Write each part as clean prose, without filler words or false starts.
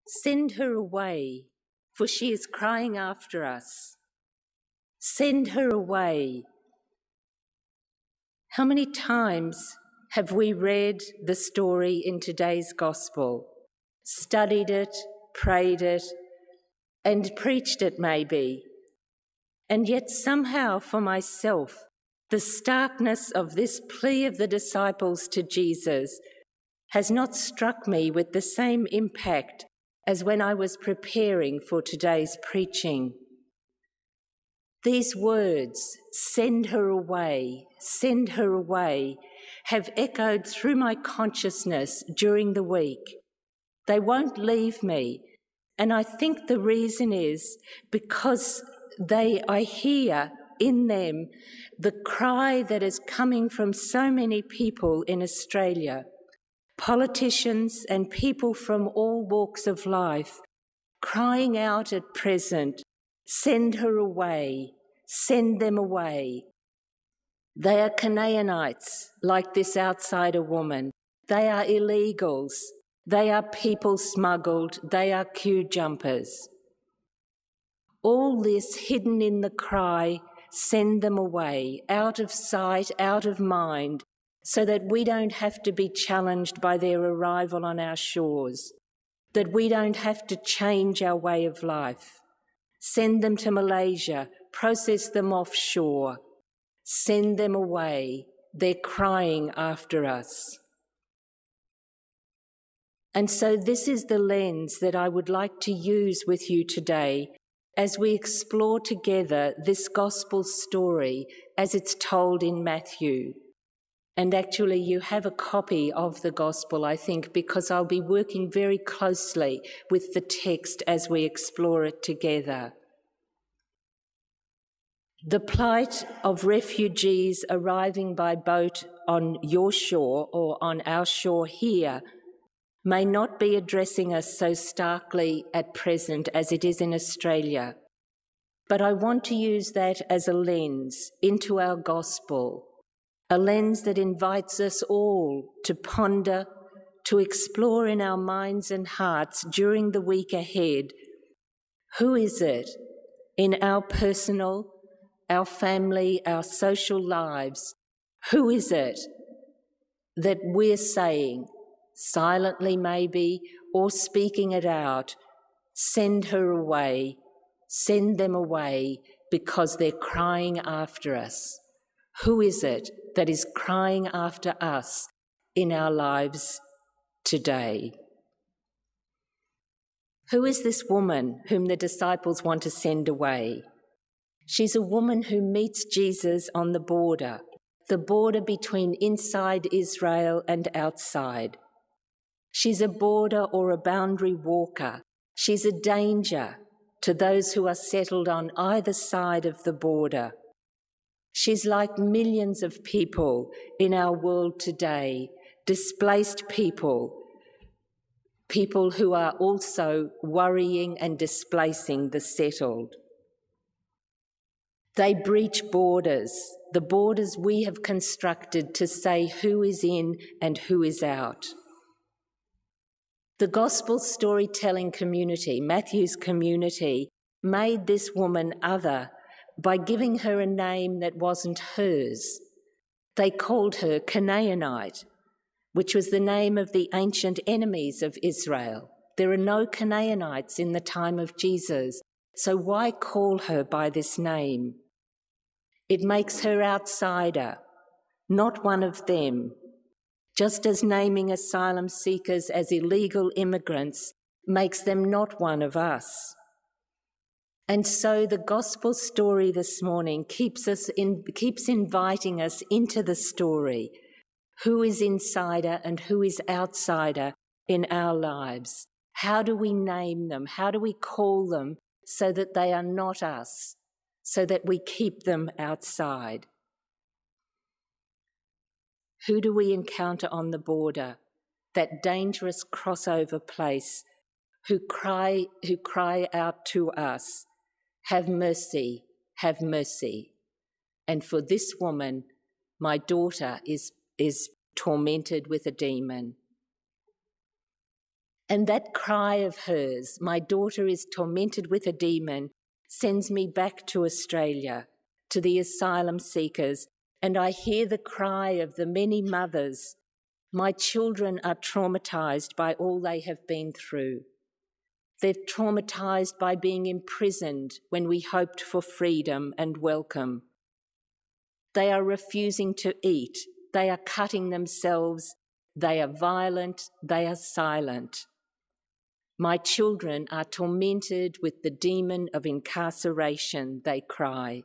Send her away, for she is crying after us. Send her away. How many times have we read the story in today's gospel, studied it, prayed it, and preached it maybe? And yet somehow for myself, the starkness of this plea of the disciples to Jesus has not struck me with the same impact as when I was preparing for today's preaching. These words, send her away, have echoed through my consciousness during the week. They won't leave me, and I think the reason is because I hear in them the cry that is coming from so many people in Australia, politicians and people from all walks of life, crying out at present, send her away, send them away. They are Canaanites, like this outsider woman. They are illegals. They are people smuggled. They are queue jumpers. All this hidden in the cry, send them away, out of sight, out of mind, so that we don't have to be challenged by their arrival on our shores, that we don't have to change our way of life. Send them to Malaysia, process them offshore, send them away. They're crying after us. And so this is the lens that I would like to use with you today as we explore together this gospel story as it's told in Matthew. And actually you have a copy of the gospel, I think, because I'll be working very closely with the text as we explore it together. The plight of refugees arriving by boat on your shore or on our shore here may not be addressing us so starkly at present as it is in Australia, but I want to use that as a lens into our gospel, a lens that invites us all to ponder, to explore in our minds and hearts during the week ahead, who is it in our personal, our family, our social lives, who is it that we're saying, silently maybe, or speaking it out, send her away, send them away because they're crying after us? Who is it that is crying after us in our lives today? Who is this woman whom the disciples want to send away? She's a woman who meets Jesus on the border between inside Israel and outside. She's a border or a boundary walker. She's a danger to those who are settled on either side of the border. She's like millions of people in our world today, displaced people who are also worrying and displacing the settled. They breach borders, the borders we have constructed to say who is in and who is out. The gospel storytelling community, Matthew's community, made this woman other by giving her a name that wasn't hers. They called her Canaanite, which was the name of the ancient enemies of Israel. There are no Canaanites in the time of Jesus, so why call her by this name? It makes her outsider, not one of them. Just as naming asylum-seekers as illegal immigrants makes them not one of us. And so the gospel story this morning keeps inviting us into the story. Who is insider and who is outsider in our lives? How do we name them? How do we call them so that they are not us, so that we keep them outside? Who do we encounter on the border, that dangerous crossover place, who cry out to us, have mercy, have mercy. And for this woman, my daughter is tormented with a demon. And that cry of hers, "My daughter is tormented with a demon," sends me back to Australia, to the asylum seekers, and I hear the cry of the many mothers. My children are traumatised by all they have been through. They're traumatised by being imprisoned when we hoped for freedom and welcome. They are refusing to eat. They are cutting themselves. They are violent. They are silent. My children are tormented with the demon of incarceration, they cry,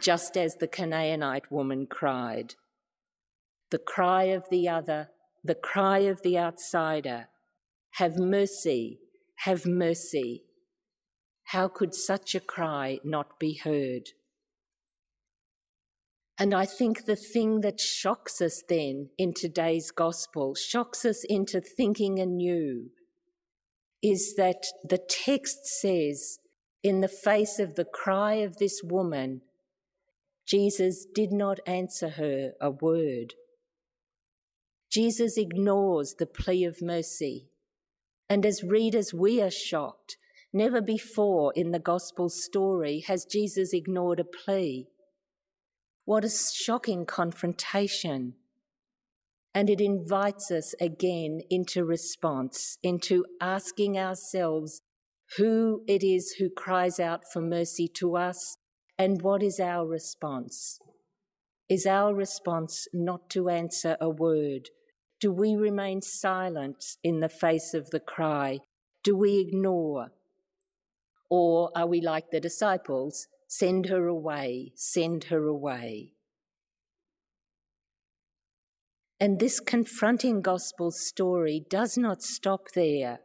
just as the Canaanite woman cried. The cry of the other, the cry of the outsider, "Have mercy, have mercy." How could such a cry not be heard? And I think the thing that shocks us then in today's gospel, shocks us into thinking anew, is that the text says, in the face of the cry of this woman, Jesus did not answer her a word. Jesus ignores the plea of mercy. And as readers, we are shocked. Never before in the gospel story has Jesus ignored a plea. What a shocking confrontation. And it invites us again into response, into asking ourselves who it is who cries out for mercy to us and what is our response. Is our response not to answer a word? Do we remain silent in the face of the cry? Do we ignore? Or are we like the disciples? Send her away, send her away. And this confronting gospel story does not stop there.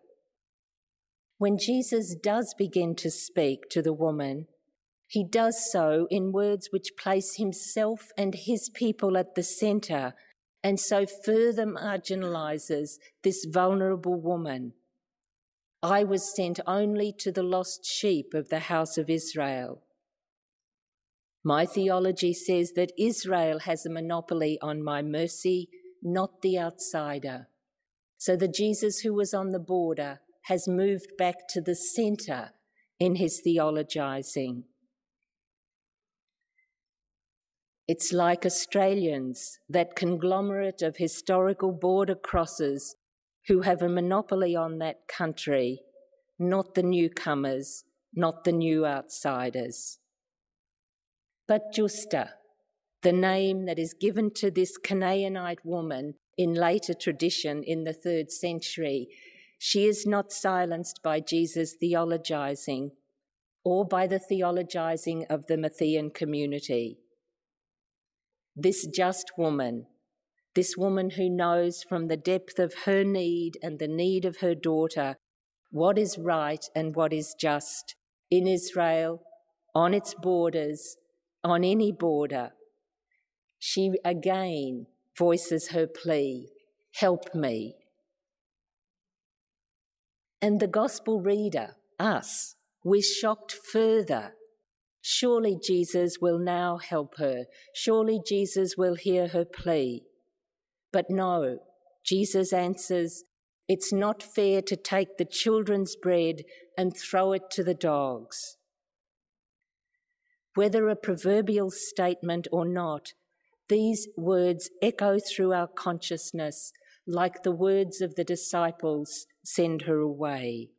When Jesus does begin to speak to the woman, he does so in words which place himself and his people at the centre, and so further marginalises this vulnerable woman. I was sent only to the lost sheep of the house of Israel. My theology says that Israel has a monopoly on my mercy, not the outsider. So the Jesus who was on the border has moved back to the centre in his theologising. It's like Australians, that conglomerate of historical border crossers who have a monopoly on that country, not the newcomers, not the new outsiders. But Justa, the name that is given to this Canaanite woman in later tradition in the 3rd century, she is not silenced by Jesus' theologising or by the theologising of the Matthean community. This just woman, this woman who knows from the depth of her need and the need of her daughter what is right and what is just in Israel, on its borders, on any border, she again voices her plea, "Help me." And the gospel reader, us, we're shocked further. Surely Jesus will now help her. Surely Jesus will hear her plea. But no, Jesus answers, "It's not fair to take the children's bread and throw it to the dogs." Whether a proverbial statement or not, these words echo through our consciousness like the words of the disciples, "Send her away."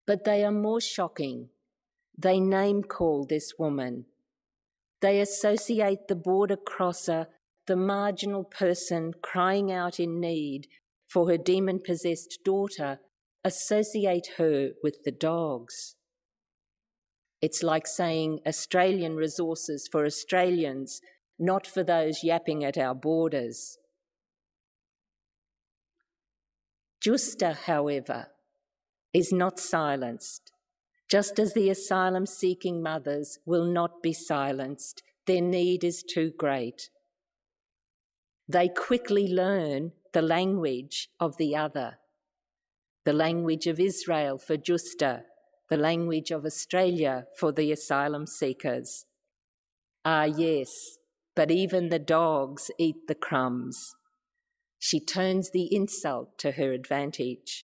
But they are more shocking. They name-call this woman. They associate the border crosser, the marginal person crying out in need for her demon-possessed daughter, associate her with the dogs. It's like saying Australian resources for Australians, not for those yapping at our borders. Justa, however, is not silenced. Just as the asylum-seeking mothers will not be silenced, their need is too great. They quickly learn the language of the other, the language of Israel for Justa, the language of Australia for the asylum seekers. Ah, yes, but even the dogs eat the crumbs. She turns the insult to her advantage.